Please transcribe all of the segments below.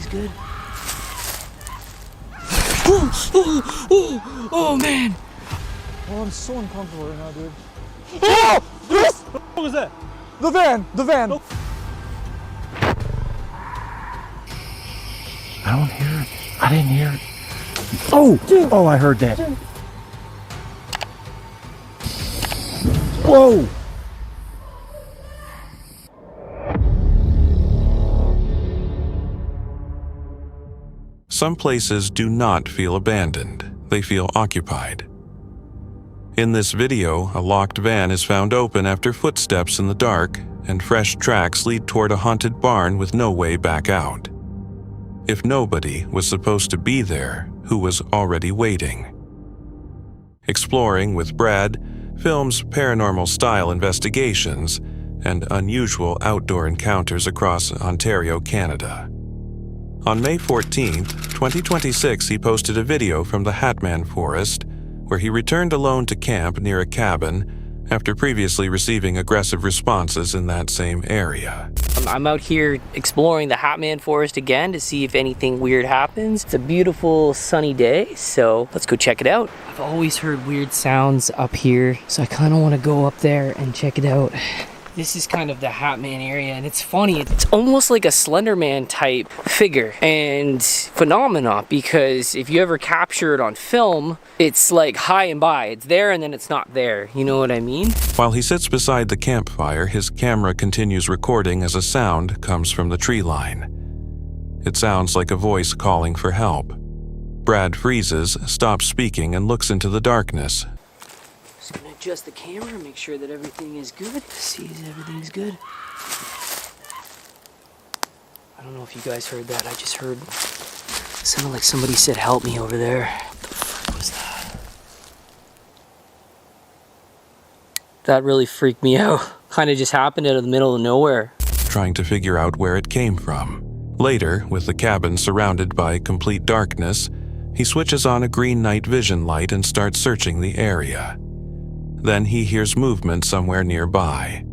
good? Oh, man. Oh, I'm so uncomfortable right now, dude. Oh! Yes! What was that? The van! The van! Oh. I don't hear it. I didn't hear it. Oh! Oh, I heard that. Whoa! Some places do not feel abandoned. They feel occupied. In this video, a locked van is found open after footsteps in the dark, and fresh tracks lead toward a haunted barn with no way back out. If nobody was supposed to be there, who was already waiting? Exploring with Brad films paranormal-style investigations and unusual outdoor encounters across Ontario, Canada. On May 14, 2026, he posted a video from the Hatman Forest where he returned alone to camp near a cabin after previously receiving aggressive responses in that same area. I'm out here exploring the Hatman Forest again to see if anything weird happens. It's a beautiful sunny day, so let's go check it out. I've always heard weird sounds up here, so I kind of want to go up there and check it out. This is kind of the Hatman area, and it's funny. It's almost like a Slender Man type figure and phenomena, because if you ever capture it on film, it's like high and by. It's there and then it's not there. You know what I mean? While he sits beside the campfire, his camera continues recording as a sound comes from the tree line. It sounds like a voice calling for help. Brad freezes, stops speaking, and looks into the darkness. Just gonna adjust the camera and make sure that everything is good. See if everything's good. I don't know if you guys heard that. I just heard it sounded like somebody said help me over there. What the fuck was that? That really freaked me out. Kind of just happened out of the middle of nowhere. Trying to figure out where it came from. Later, with the cabin surrounded by complete darkness, he switches on a green night vision light and starts searching the area. Then he hears movement somewhere nearby.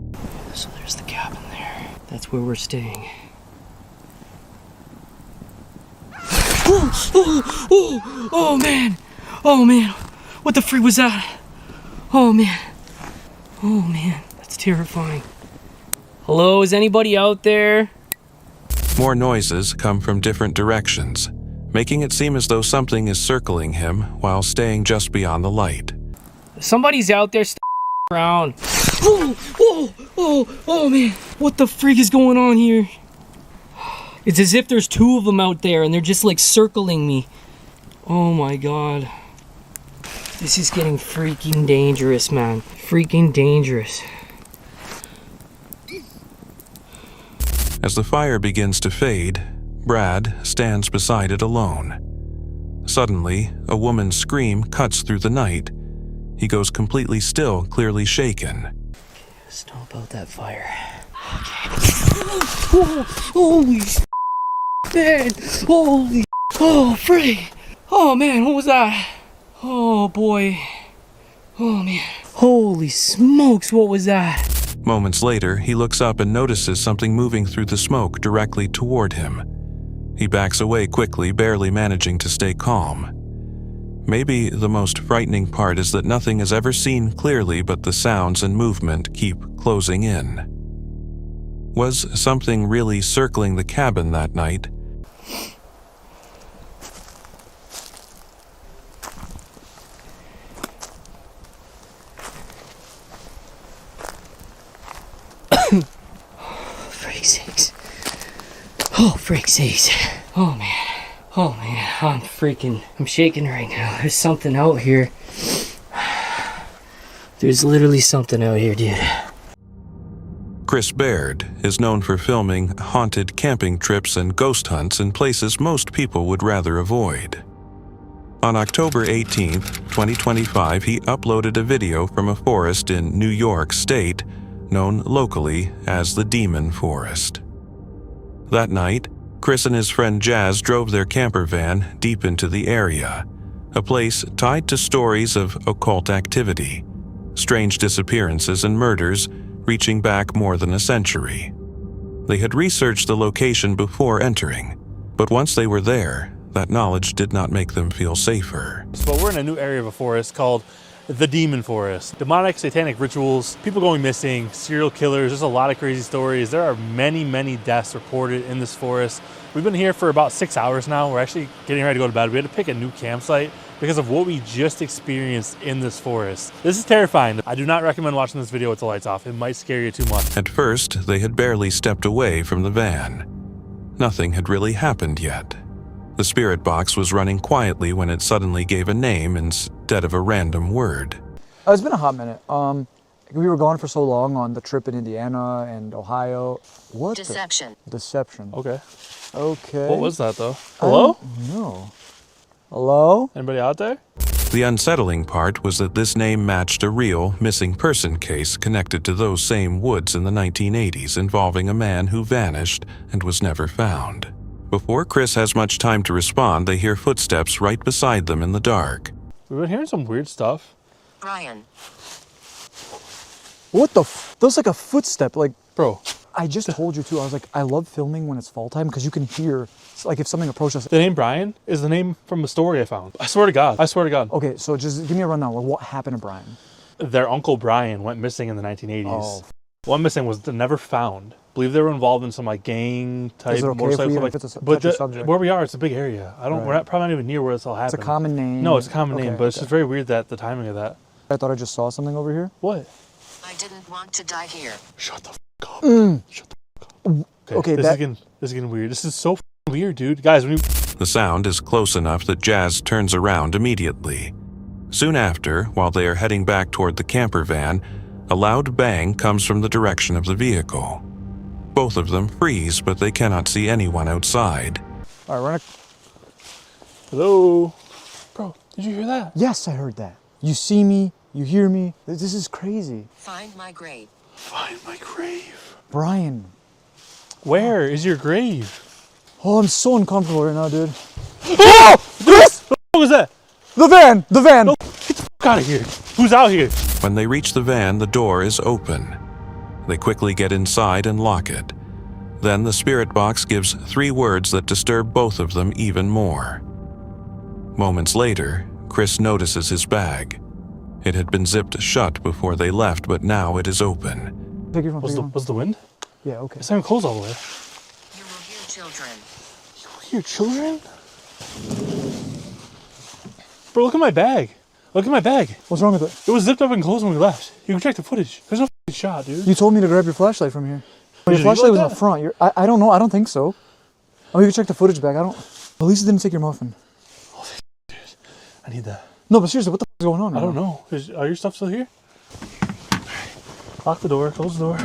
So there's the cabin there. That's where we're staying. Oh man! Oh man! What the freak was that? Oh man! Oh man, that's terrifying. Hello, is anybody out there? More noises come from different directions, making it seem as though something is circling him while staying just beyond the light. Somebody's out there around. Oh man. What the freak is going on here? It's as if there's two of them out there and they're just like circling me. Oh my god. This is getting freaking dangerous, man. Freaking dangerous. As the fire begins to fade, Brad stands beside it alone. Suddenly, a woman's scream cuts through the night. He goes completely still, clearly shaken. Stomp out that fire. Okay. Holy man! Holy! Oh, freak! Oh man, what was that? Oh boy! Oh man! Holy smokes! What was that? Moments later, he looks up and notices something moving through the smoke directly toward him. He backs away quickly, barely managing to stay calm. Maybe the most frightening part is that nothing is ever seen clearly, but the sounds and movement keep closing in. Was something really circling the cabin that night? Freak sakes. Oh, freak sakes. Oh man. Oh man, I'm shaking right now. There's something out here. There's literally something out here, dude. Chris Baird is known for filming haunted camping trips and ghost hunts in places most people would rather avoid. On October 18, 2025, he uploaded a video from a forest in New York State known locally as the Demon Forest. That night, Chris and his friend Jazz drove their camper van deep into the area, a place tied to stories of occult activity, strange disappearances and murders reaching back more than a century. They had researched the location before entering, But once they were there, that knowledge did not make them feel safer. But we're in a new area of a forest called the Demon Forest. Demonic, satanic rituals, people going missing, serial killers. There's a lot of crazy stories. There are many, many deaths reported in this forest. We've been here for about 6 hours now. We're actually getting ready to go to bed. We had to pick a new campsite because of what we just experienced in this forest. This is terrifying. I do not recommend watching this video with the lights off. It might scare you too much. At first, they had barely stepped away from the van. Nothing had really happened yet. The spirit box was running quietly when it suddenly gave a name instead of a random word. It's been a hot minute. We were gone for so long on the trip in Indiana and Ohio. What? Deception. Deception. Okay. Okay. What was that though? Hello? No. Hello? Anybody out there? The unsettling part was that this name matched a real missing person case connected to those same woods in the 1980s involving a man who vanished and was never found. Before Chris has much time to respond, they hear footsteps right beside them in the dark. We've been hearing some weird stuff. Brian. What the f? That was like a footstep. Like, Bro, I just told you too. I was like, I love filming when it's fall time because you can hear, like, if something approaches us. the name Brian is the name from a story I found. I swear to God. I swear to God. Okay, so just give me a rundown. Like, what happened to Brian? Their uncle Brian went missing in the 1980s. Oh. One missing was never found. I believe they were involved in some like gang type Is it okay if we motorcycle. if it's a But touchy subject? where we are, it's a big area. We're not, probably not even near where this all happened. It's a common name. No, it's a common name, Okay, but it's just very weird that the timing of that. I thought I just saw something over here. What? I didn't want to die here. Shut the f up. Shut the f up. Okay, this is getting weird. This is so f weird, dude. Guys, when you The sound is close enough that Jazz turns around immediately. Soon after, while they are heading back toward the camper van, a loud bang comes from the direction of the vehicle. Both of them freeze, but they cannot see anyone outside. All right, we're gonna. Hello? Bro, did you hear that? Yes, I heard that. You see me, you hear me. This is crazy. Find my grave. Find my grave. Brian. Where is your grave? Oh, I'm so uncomfortable right now, dude. Oh! Chris! What was that? The van! The van! No, get the f out of here. Who's out here? When they reach the van, the door is open. They quickly get inside and lock it. Then the spirit box gives 3 words that disturb both of them even more. Moments later, Chris notices his bag. It had been zipped shut before they left, but now it is open. Take your phone, take your phone. Was the wind? Yeah, okay. It's not even closed all the way. You will hear children. Your children? Bro, look at my bag. Look at my bag. What's wrong with it? It was zipped up and closed when we left. You can check the footage. There's no f***ing shot, dude. You told me to grab your flashlight from here. But Did your you flashlight like was that? up front. I don't know. I don't think so. Oh, you can check the footage back. At least it didn't take your muffin. I need that. No, but seriously, what the f is going on right I don't now? know. Are your stuff still here? Lock the door. Close the door.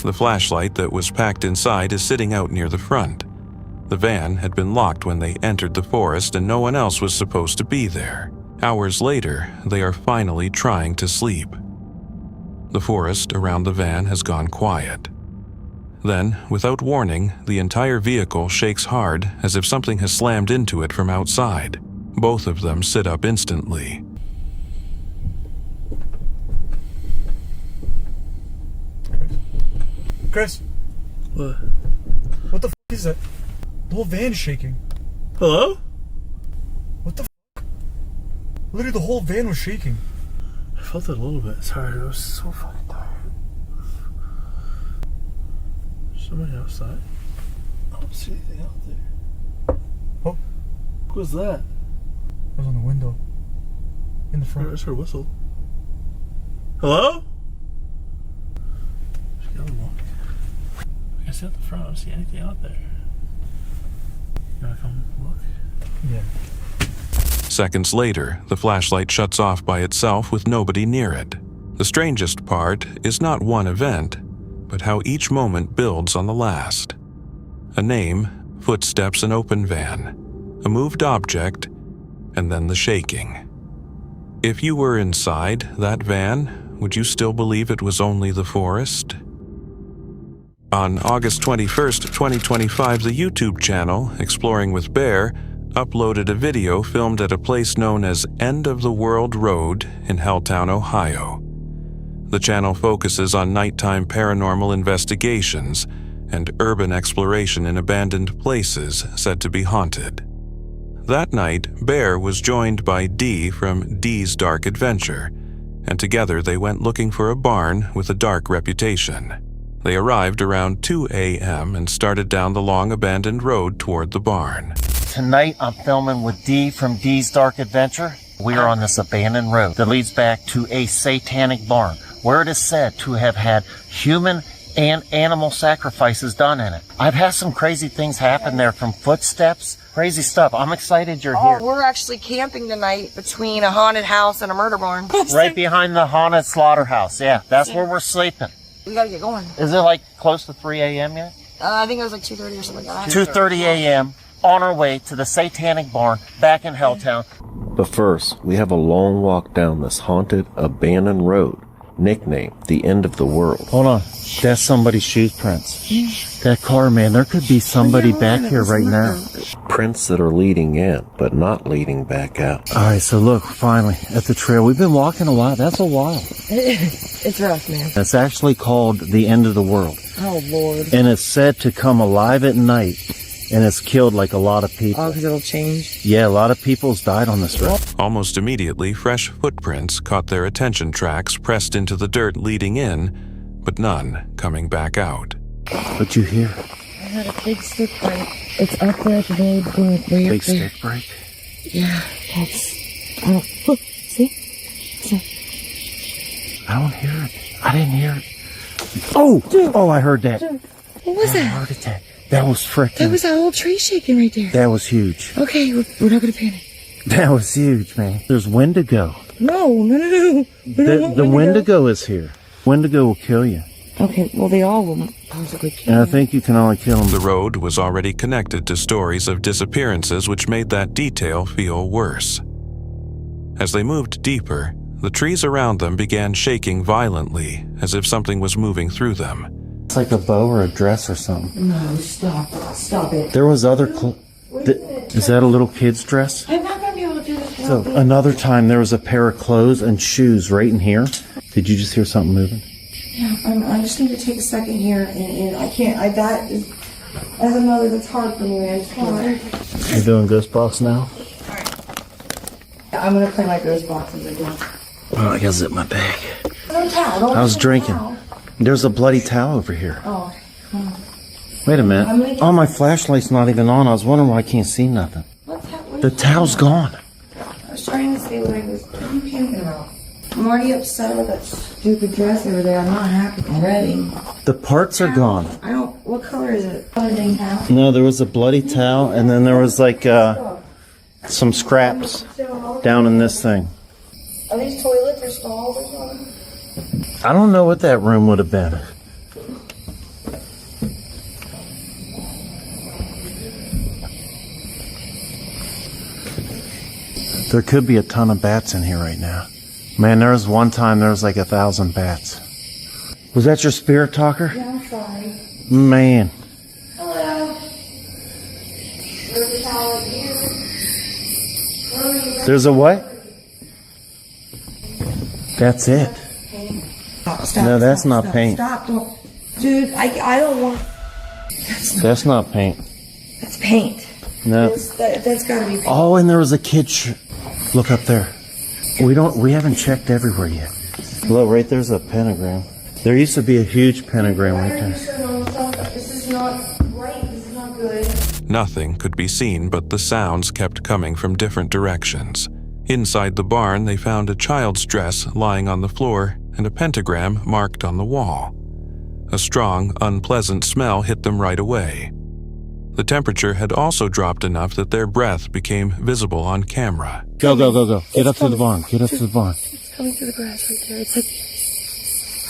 The flashlight that was packed inside is sitting out near the front. The van had been locked when they entered the forest and no one else was supposed to be there. Hours later, they are finally trying to sleep. The forest around the van has gone quiet. Then, without warning, the entire vehicle shakes hard as if something has slammed into it from outside. Both of them sit up instantly. Chris, What? what the f is that? The whole van's shaking. Hello? What the f? Literally, the whole van was shaking. I felt it a little bit. Sorry, I was so fucking tired. Somebody outside? I don't see anything out there. Oh. What was that? It was on the window. In the I front. just heard a whistle. Hello? There's another one. I can see out the front. I don't see anything out there. You wanna come look? Yeah. Seconds later, the flashlight shuts off by itself with nobody near it. The strangest part is not one event, but how each moment builds on the last. A name, footsteps, an open van, a moved object, and then the shaking. If you were inside that van, would you still believe it was only the forest? On August 21st, 2025, the YouTube channel, Exploring with Bear, uploaded a video filmed at a place known as End of the World Road in Helltown, Ohio. The channel focuses on nighttime paranormal investigations and urban exploration in abandoned places said to be haunted. That night, Bear was joined by Dee from Dee's Dark Adventure, and together they went looking for a barn with a dark reputation. They arrived around 2 a.m. and started down the long abandoned road toward the barn. Tonight I'm filming with Dee from Dee's Dark Adventure. We are on this abandoned road that leads back to a satanic barn where it is said to have had human and animal sacrifices done in it. I've had some crazy things happen there, from footsteps, crazy stuff. I'm excited you're here. We're actually camping tonight between a haunted house and a murder barn. Right behind the haunted slaughterhouse. Yeah, that's where we're sleeping. We gotta get going. Is it like close to 3 a.m. yet? I think it was like 2:30 or something like that. 2:30 a.m. on our way to the satanic barn back in Helltown. But first, we have a long walk down this haunted, abandoned road, nicknamed the end of the world. Hold on. That's somebody's shoe prints. That car, man, there could be somebody back here right now. Prints that are leading in, but not leading back out. All right, so look, finally, at the trail. We've been walking a while. That's a while. It's rough, man. It's actually called the end of the world. Oh, Lord. And it's said to come alive at night, and it's killed like a lot of people. Oh, because it'll change? Yeah, a lot of people's died on this road. Almost immediately, fresh footprints caught their attention, tracks pressed into the dirt leading in, but none coming back out. What'd you hear? I heard a big stick break. It's up there at the road going way Big up there. stick break? Yeah, that's... Oh, look, see? I don't hear it. I didn't hear it. Oh! Dude. Oh, I heard that. Dude, what was that? Heart attack. That was freaking... That was that old tree shaking right there. That was huge. Okay, we're not gonna panic. That was huge, man. There's Wendigo. No. We don't want The Wendigo is here. Wendigo will kill you. Okay, well, they all will possibly kill And I you. think you can only kill them. The road was already connected to stories of disappearances, which made that detail feel worse. As they moved deeper, the trees around them began shaking violently, as if something was moving through them. It's like a bow or a dress or something. No, stop it. There was other is that a little kid's dress? I'm not gonna be able to do this. So another time there was a pair of clothes and shoes right in here. Did you just hear something moving? Yeah, I just need to take a second here, and I can't. As a mother, that's hard for me, man. It's hard. You're doing ghost box now? I'm gonna play my ghost boxes again. Oh, I gotta zip my bag. No towel. I was drinking. There's a bloody towel over here. Oh. Wait a minute. Oh, my flashlight's not even on. I was wondering why I can't see nothing. The towel's gone. I was trying to say what I was panicking about. I'm already upset with that stupid dress over there. I'm not happy already. The parts are gone. What color is it? Bloody towel. No, there was a bloody towel, and then there was like some scraps down in this thing. Are these toilets or stalls or something? I don't know what that room would have been. There could be a ton of bats in here right now. Man, there was one time there was like 1,000 bats. Was that your spirit talker? Yeah, I'm sorry. Man. Hello. There's a towel right here. There's a what? That's it. Stop, No, that's not paint. Stop. Don't. Dude, I don't want... That's not paint. That's paint. No. That's gotta be paint. Oh, and there was a kid's... Look up there. We haven't checked everywhere yet. Look, right there's a pentagram. There used to be a huge pentagram right there. This is not right. This is not good. Nothing could be seen, but the sounds kept coming from different directions. Inside the barn, they found a child's dress lying on the floor and a pentagram marked on the wall. A strong, unpleasant smell hit them right away. The temperature had also dropped enough that their breath became visible on camera. Go. Get up to the barn. Get up to the barn. It's coming through the grass right there. It's like...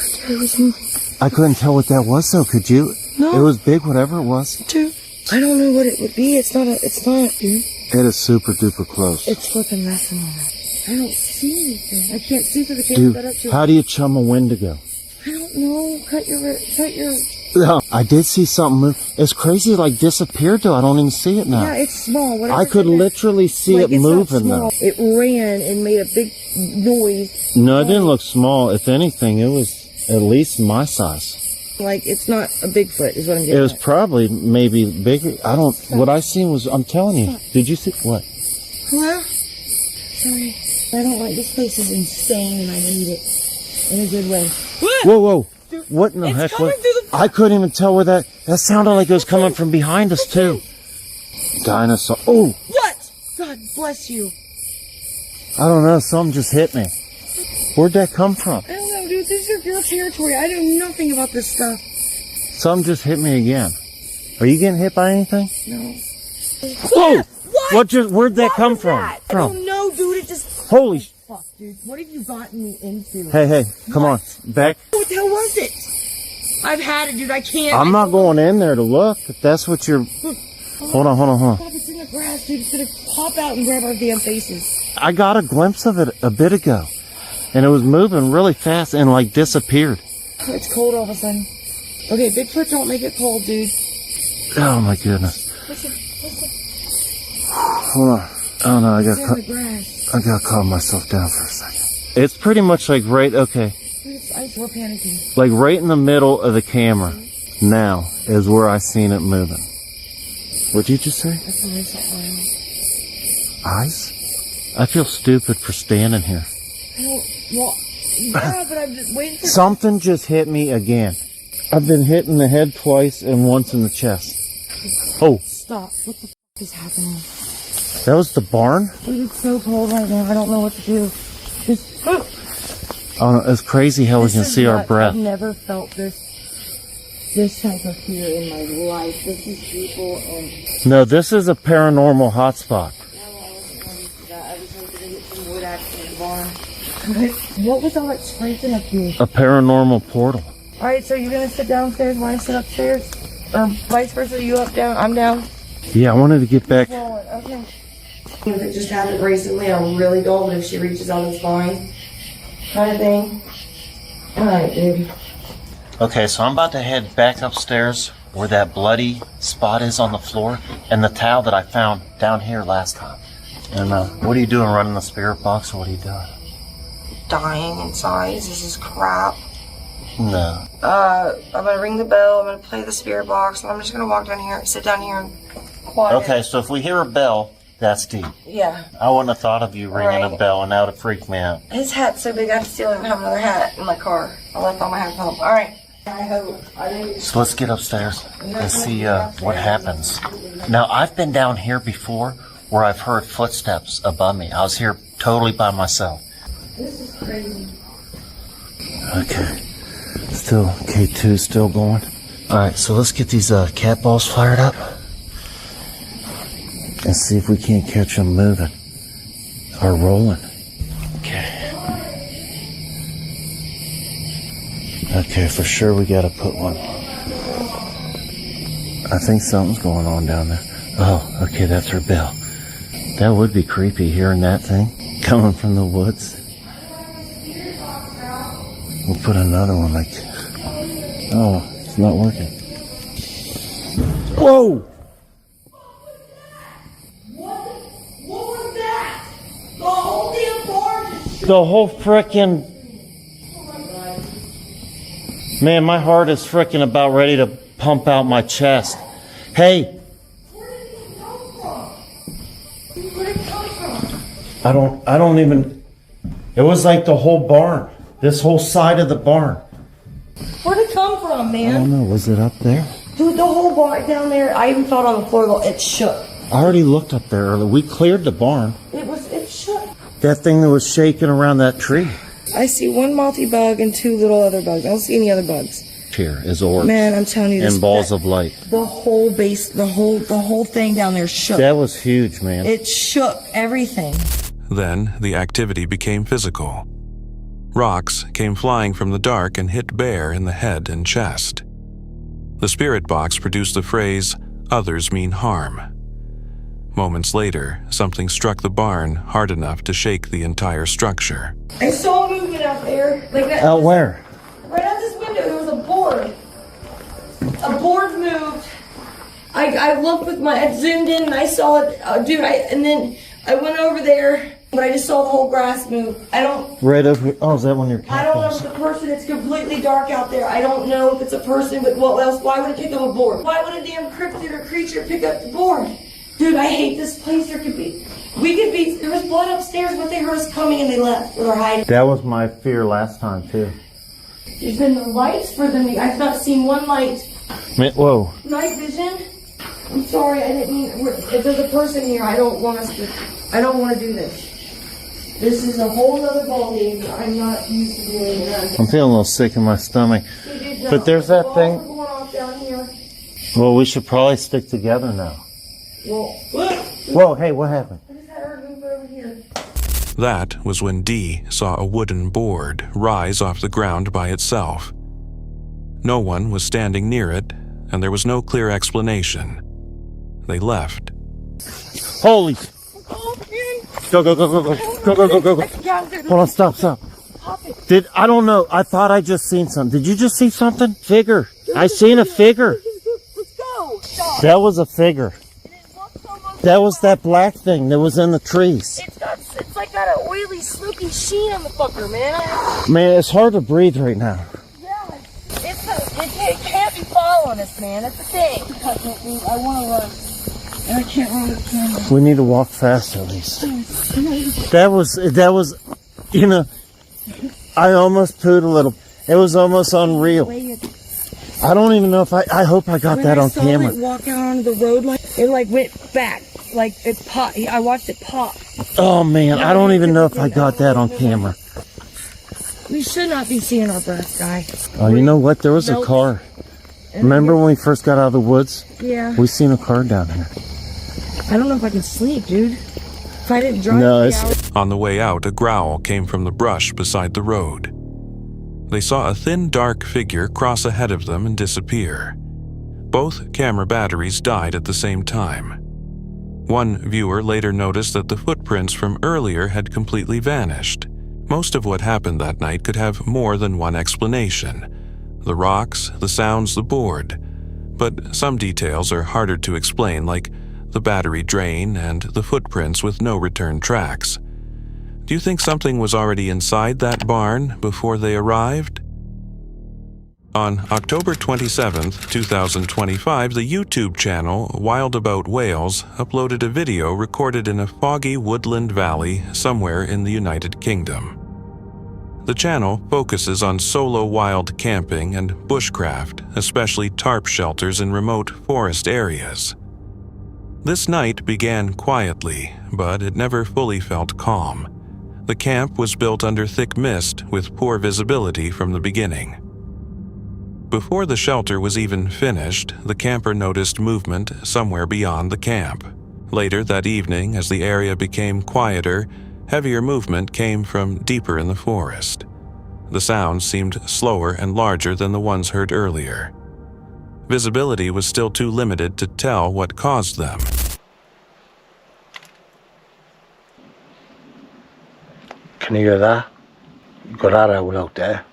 Right there, it was moving. I couldn't tell what that was though, could you? No. It was big, whatever it was. Dude, I don't know what it would be. It's not, dude. It is super duper close. It's flipping messing on it. I don't see anything. I can't see through the camera. Dude, how do you chum a Wendigo? I don't know. Cut your... No, I did see something move. It's crazy, like disappeared though. I don't even see it now. Yeah, it's small. Whatever I could literally see it moving though. It ran and made a big noise. No, it didn't look small. If anything, it was at least my size. Like, it's not a Bigfoot, is what I'm getting It was at. probably maybe bigger. I don't. What I seen was. I'm telling you. Did you see what? Hello? Sorry. I don't like this place. Is insane, and I need it in a good way. Whoa, whoa! What in the It's heck? coming through the- I couldn't even tell where that. That sounded like it was coming from behind us too. Dinosaur. Oh! What? God bless you. I don't know. Something just hit me. Where'd that come from? I don't know, dude. This is your territory. I know nothing about this stuff. Something just hit me again. Are you getting hit by anything? No. Whoa! What? Where'd that come was from? that? I don't know, dude. It just... Holy! Fuck, dude. What have you gotten me into? Hey, come on, back. What the hell was it? I've had it, dude. I can't. I'm not going in there to look. If that's what you're. Hold on. Fuck, it's in the grass, dude. It's gonna pop out and grab our damn faces. I got a glimpse of it a bit ago, and it was moving really fast and like disappeared. It's cold all of a sudden. Okay, Bigfoot don't make it cold, dude. Oh my goodness. Listen. Hold on. Oh no, It's in the grass. I gotta calm myself down for a second. It's pretty much like right. Okay. We're panicking. Like right in the middle of the camera now is where I seen it moving. What'd you just say? That's what I saw. Eyes? I feel stupid for standing here. Well, yeah, but I'm just waiting for... Something just hit me again. I've been hit in the head twice and once in the chest. Oh, Stop. What the is happening? that was the barn? Dude, it's so cold right now. I don't know what to do. Just... Oh, it's crazy how we can see our breath. I've never felt this type of fear in my life. This is people and... No, this is a paranormal hotspot. I was hoping to get some wood action in the barn. What was all that scraping up here? A paranormal portal. Alright, so you're gonna sit downstairs while I sit upstairs? Or vice versa, you up, down, I'm down? Yeah, I wanted to get back. Okay. If it just happened recently, I really don't, but if she reaches out, it's fine. Kind of thing. Alright, dude. Okay, so I'm about to head back upstairs where that bloody spot is on the floor and the towel that I found down here last time. And what are you doing, running the spirit box, or what are you doing? Dying inside. This is crap. No. I'm gonna ring the bell, I'm gonna play the spirit box, and I'm just gonna walk down here, sit down here and quiet. Okay, so if we hear a bell, that's deep. Yeah. I wouldn't have thought of you ringing a Right. bell, and that would have freaked me out. His hat's so big I have to steal it and have another hat in my car. I left all my hats home. Alright. I hope. So let's get upstairs and see what happens. Now, I've been down here before where I've heard footsteps above me. I was here totally by myself. This is crazy. Okay. Still, K2 still going. Alright, so let's get these cat balls fired up. And see if we can't catch them moving. Or rolling. Okay. Okay, for sure we gotta put one. I think something's going on down there. Oh, okay, that's her bell. That would be creepy, hearing that thing coming from the woods. We'll put another one like... Oh, it's not working. Whoa! What was that? The whole damn barn just... The whole frickin'... Man, my heart is frickin' about ready to pump out my chest. Hey! Where did it come from? Where did it come from? I don't even... It was like the whole barn. This whole side of the barn. Where'd it come from, I man? don't know, was it up there? Dude, the whole barn down there, I even felt on the floor, it shook. I already looked up there earlier. We cleared the barn. It shook. That thing that was shaking around that tree. I see one multi-bug and two little other bugs. I don't see any other bugs. Here is orbs. Man, I'm telling you this. And balls of light. The whole base, the whole thing down there shook. That was huge, man. It shook everything. Then the activity became physical. Rocks came flying from the dark and hit Bear in the head and chest. The spirit box produced the phrase, "Others mean harm." Moments later, something struck the barn hard enough to shake the entire structure. I saw movement out there. Like that. Out where? Right out this window, there was a board. A board moved. I looked with I zoomed in and I saw it, dude. And then I went over there But I just saw the whole grass move. I don't... Right over here. Oh, is that one of your cat I don't know balls? if it's a person. It's completely dark out there. I don't know if it's a person, but what else? Why would it pick up a board? Why would a damn cryptid or creature pick up the board? Dude, I hate this place. There was blood upstairs, but they heard us coming and they left. Or they're hiding. That was my fear last time, too. There's been no lights for them. I've not seen one light. Whoa. Night vision? I'm sorry, I didn't mean... If there's a person here, I don't want to do this. This is a whole other ballgame. I'm not used to doing that. I'm feeling a little sick in my stomach. But there's that thing. Going off down here. Well, we should probably stick together now. Well, look. Whoa, hey, what happened? I just had her move over here. That was when Dee saw a wooden board rise off the ground by itself. No one was standing near it, and there was no clear explanation. They left. Holy! Go, go, go, go, go, go, go, go, go, go. Hold on, stop. I don't know. I thought I just seen something. Did you just see something? Figure. I seen a figure. Let's go. Stop. That was a figure. That was that black thing that was in the trees. It's like got an oily, smoky sheen on the fucker, man. Man, it's hard to breathe right now. Yeah, it can't be following us, man. That's the thing. I want to run. And I can't run with the camera. We need to walk fast at least. That was, you know, I almost pooed a little. It was almost unreal. I don't even know if I hope I got that on camera. When I saw it walk out onto the road, it went back. Like it popped. I watched it pop. Oh man, I don't even know if I got that on camera. We should not be seeing our breath, guy. Oh, you know what? There was a car. Remember when we first got out of the woods? Yeah. We seen a car down here. I don't know if I can sleep, dude. If I didn't drive. No, On the way out, a growl came from the brush beside the road. They saw a thin, dark figure cross ahead of them and disappear. Both camera batteries died at the same time. One viewer later noticed that the footprints from earlier had completely vanished. Most of what happened that night could have more than one explanation. The rocks, the sounds, the board. But some details are harder to explain, like the battery drain and the footprints with no return tracks. Do you think something was already inside that barn before they arrived? On October 27, 2025, the YouTube channel Wild About Wales uploaded a video recorded in a foggy woodland valley somewhere in the United Kingdom. The channel focuses on solo wild camping and bushcraft, especially tarp shelters in remote forest areas. This night began quietly, but it never fully felt calm. The camp was built under thick mist with poor visibility from the beginning. Before the shelter was even finished, the camper noticed movement somewhere beyond the camp. Later that evening, as the area became quieter, heavier movement came from deeper in the forest. The sounds seemed slower and larger than the ones heard earlier. Visibility was still too limited to tell what caused them. Can you hear that? You've got that owl out there.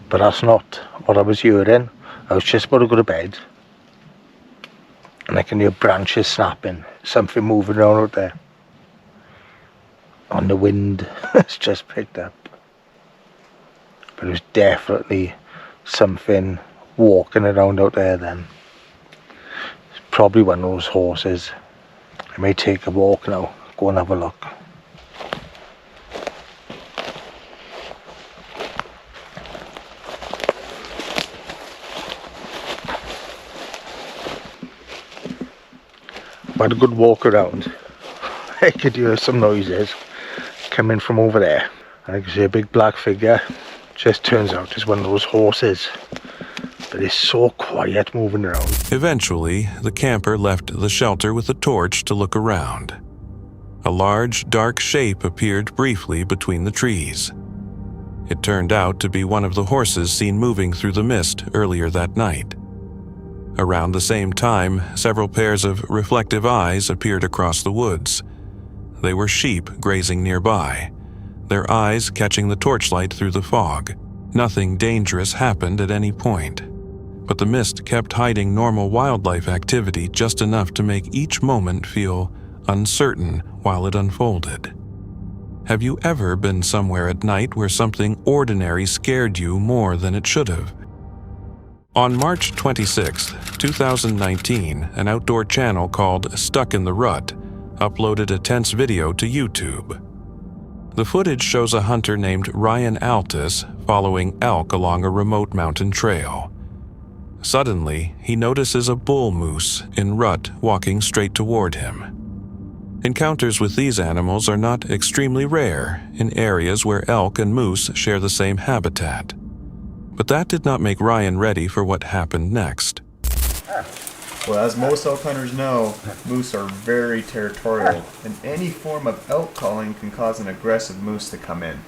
But that's not what I was hearing. I was just about to go to bed. And I can hear branches snapping. Something moving around out there. On the wind. It's just picked up. But it was definitely something walking around out there then. It's probably one of those horses. I may take a walk now. Go and have a look. I had a good walk around. I could hear some noises coming from over there. I could see a big black figure. Just turns out it's one of those horses. But it's so quiet moving around. Eventually, the camper left the shelter with a torch to look around. A large, dark shape appeared briefly between the trees. It turned out to be one of the horses seen moving through the mist earlier that night. Around the same time, several pairs of reflective eyes appeared across the woods. They were sheep grazing nearby, their eyes catching the torchlight through the fog. Nothing dangerous happened at any point, but the mist kept hiding normal wildlife activity just enough to make each moment feel uncertain while it unfolded. Have you ever been somewhere at night where something ordinary scared you more than it should have? On March 26, 2019, an outdoor channel called Stuck in the Rut uploaded a tense video to YouTube. The footage shows a hunter named Ryan Altus following elk along a remote mountain trail. Suddenly, he notices a bull moose in rut walking straight toward him. Encounters with these animals are not extremely rare in areas where elk and moose share the same habitat. But that did not make Ryan ready for what happened next. Well, as most elk hunters know, moose are very territorial, and any form of elk calling can cause an aggressive moose to come in.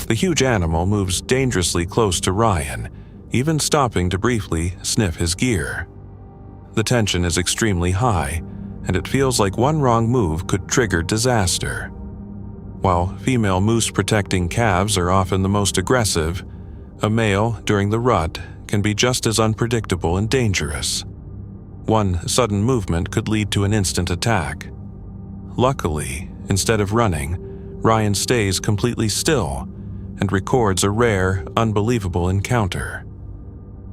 The huge animal moves dangerously close to Ryan, even stopping to briefly sniff his gear. The tension is extremely high, and it feels like one wrong move could trigger disaster. While female moose protecting calves are often the most aggressive, a male during the rut can be just as unpredictable and dangerous. One sudden movement could lead to an instant attack. Luckily, instead of running, Ryan stays completely still and records a rare, unbelievable encounter.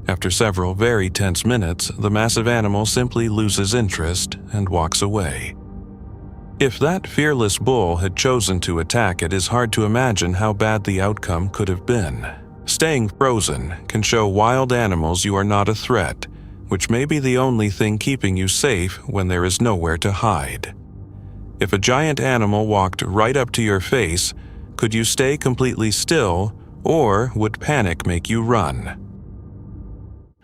After several very tense minutes, the massive animal simply loses interest and walks away. If that fearless bull had chosen to attack, it is hard to imagine how bad the outcome could have been. Staying frozen can show wild animals you are not a threat, which may be the only thing keeping you safe when there is nowhere to hide. If a giant animal walked right up to your face, could you stay completely still, or would panic make you run?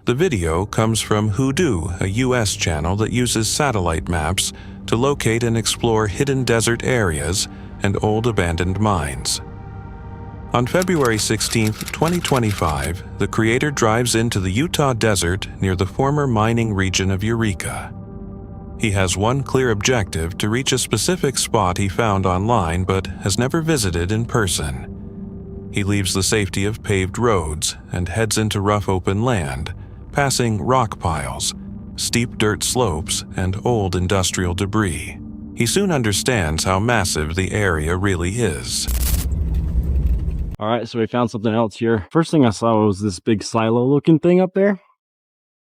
The video comes from Hoodoo, a US channel that uses satellite maps to locate and explore hidden desert areas and old abandoned mines. On February 16, 2025, the creator drives into the Utah desert near the former mining region of Eureka. He has one clear objective: to reach a specific spot he found online but has never visited in person. He leaves the safety of paved roads and heads into rough open land, passing rock piles, steep dirt slopes, and old industrial debris. He soon understands how massive the area really is. All right, so we found something else here. First thing I saw was this big silo looking thing up there.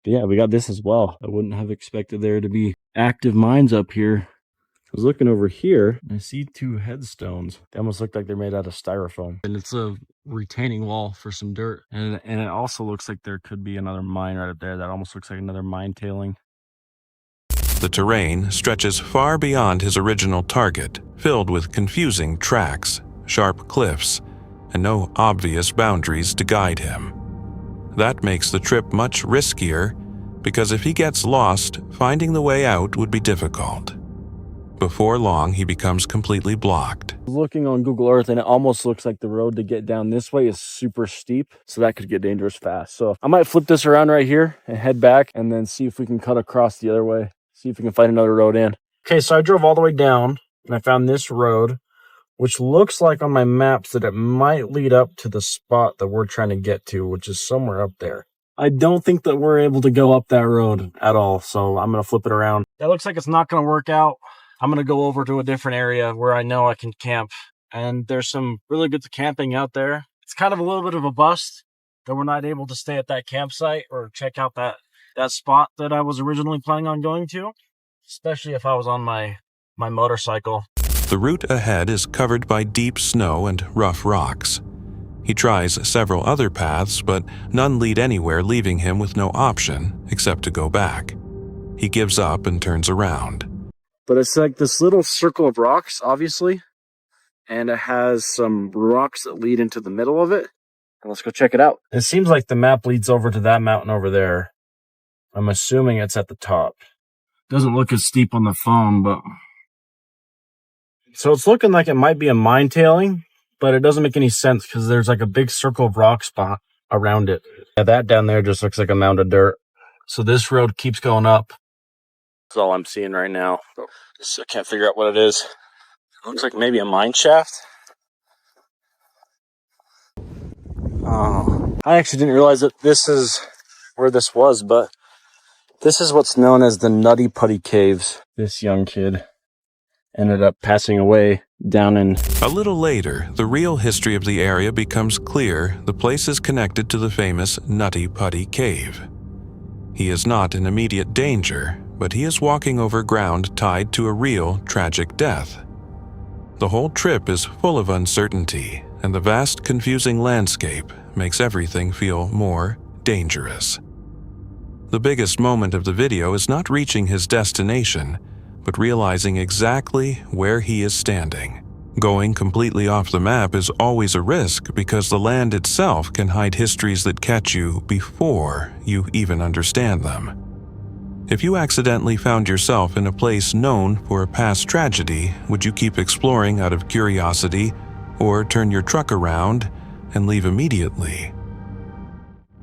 But yeah, we got this as well. I wouldn't have expected there to be active mines up here. I was looking over here and I see two headstones. They almost look like they're made out of styrofoam. And it's a retaining wall for some dirt. And it also looks like there could be another mine right up there. That almost looks like another mine tailing. The terrain stretches far beyond his original target, filled with confusing tracks, sharp cliffs, and no obvious boundaries to guide him. That makes the trip much riskier, because if he gets lost, finding the way out would be difficult. Before long, he becomes completely blocked. Looking on Google Earth, and it almost looks like the road to get down this way is super steep, so that could get dangerous fast. So I might flip this around right here and head back and then see if we can cut across the other way, see if we can find another road in. Okay, so I drove all the way down and I found this road, which looks like on my maps that it might lead up to the spot that we're trying to get to, which is somewhere up there. I don't think that we're able to go up that road at all, so I'm going to flip it around. That looks like it's not going to work out. I'm going to go over to a different area where I know I can camp, and there's some really good camping out there. it's kind of a little bit of a bust that we're not able to stay at that campsite or check out that spot that I was originally planning on going to, especially if I was on my motorcycle. The route ahead is covered by deep snow and rough rocks. He tries several other paths, but none lead anywhere, leaving him with no option except to go back. He gives up and turns around. But it's like this little circle of rocks, obviously, and it has some rocks that lead into the middle of it. And let's go check it out. It seems like the map leads over to that mountain over there. I'm assuming it's at the top. Doesn't look as steep on the phone, but... So it's looking like it might be a mine tailing, but it doesn't make any sense because there's like a big circle of rock spot around it. Yeah, that down there just looks like a mound of dirt. So this road keeps going up. That's all I'm seeing right now. So I can't figure out what it is. It looks like maybe a mine shaft. Oh, I actually didn't realize that this is where this was, but this is what's known as the Nutty Putty Caves. This young kid ended up passing away down in... A little later, the real history of the area becomes clear. The place is connected to the famous Nutty Putty Cave. He is not in immediate danger, but he is walking over ground tied to a real, tragic death. The whole trip is full of uncertainty, and the vast, confusing landscape makes everything feel more dangerous. The biggest moment of the video is not reaching his destination, but realizing exactly where he is standing. Going completely off the map is always a risk because the land itself can hide histories that catch you before you even understand them. If you accidentally found yourself in a place known for a past tragedy, would you keep exploring out of curiosity or turn your truck around and leave immediately?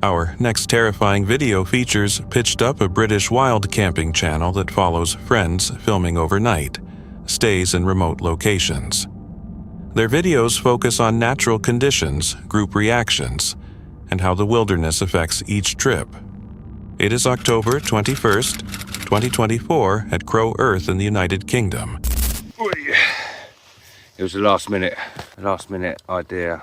Our next terrifying video features Pitched Up, a British wild camping channel that follows friends filming overnight, stays in remote locations. Their videos focus on natural conditions, group reactions, and how the wilderness affects each trip. It is October 21st, 2024 at Crow Earth in the United Kingdom. It was a last minute idea.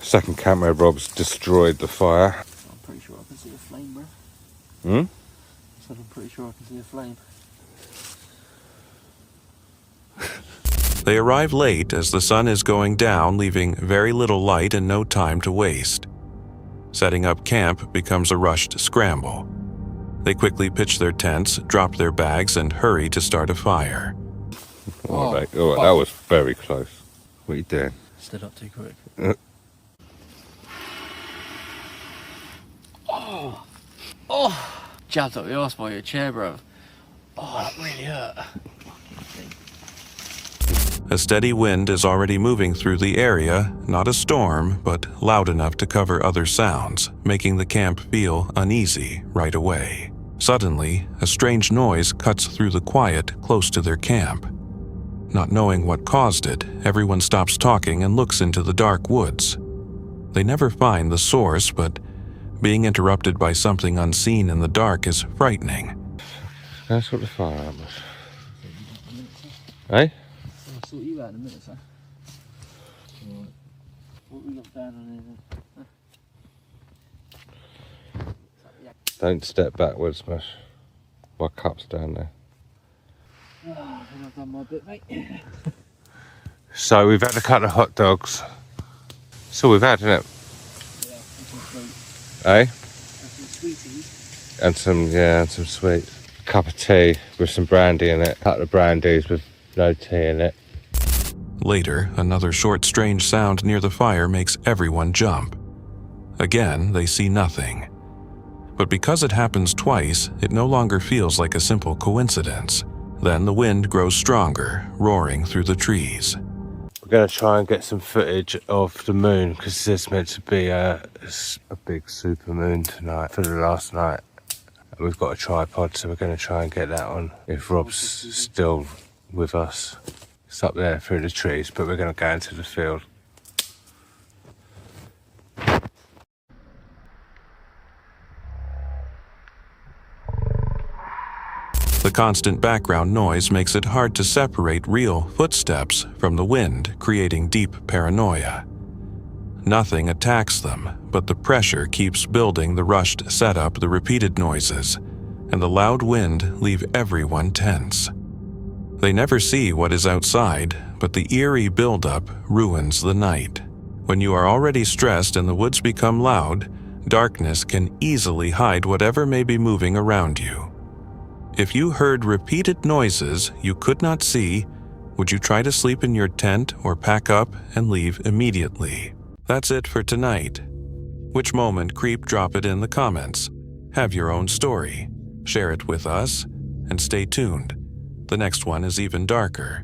Second camera, Rob's destroyed the fire. I'm pretty sure I can see a flame, bro. Hmm? I said I'm pretty sure I can see a flame. They arrive late as the sun is going down, leaving very little light and no time to waste. Setting up camp becomes a rushed scramble. They quickly pitch their tents, drop their bags, and hurry to start a fire. That was very close. What are you doing? Stood up too quick. Jabbed up the arse by your chair, bro. Oh, that really hurt. A steady wind is already moving through the area, not a storm, but loud enough to cover other sounds, making the camp feel uneasy right away. Suddenly, a strange noise cuts through the quiet close to their camp. Not knowing what caused it, everyone stops talking and looks into the dark woods. They never find the source, but being interrupted by something unseen in the dark is frightening. That's what the fire alarm was. Eh? I'll sort you out in a minute, sir. What we got down on here? Don't step backwards, Mush. My cup's down there. Oh, I think I've done my bit, mate. So we've had a couple of hot dogs. So we've had, isn't it? Yeah, and some fruit. Eh? And some sweeties. And some sweet. Cup of tea with some brandy in it. Couple of brandies with no tea in it. Later, another short, strange sound near the fire makes everyone jump. Again, they see nothing. But because it happens twice, it no longer feels like a simple coincidence. Then the wind grows stronger, roaring through the trees. We're going to try and get some footage of the moon because there's meant to be a big super moon tonight for the last night. And we've got a tripod, so we're going to try and get that on if Rob's still with us. It's up there through the trees, but we're going to go into the field. The constant background noise makes it hard to separate real footsteps from the wind, creating deep paranoia. Nothing attacks them, but the pressure keeps building. The rushed setup, the repeated noises, and the loud wind leave everyone tense. They never see what is outside, but the eerie buildup ruins the night. When you are already stressed and the woods become loud, darkness can easily hide whatever may be moving around you. If you heard repeated noises you could not see, would you try to sleep in your tent or pack up and leave immediately? That's it for tonight. Which moment creep? Drop it in the comments. Have your own story. Share it with us, and stay tuned. The next one is even darker.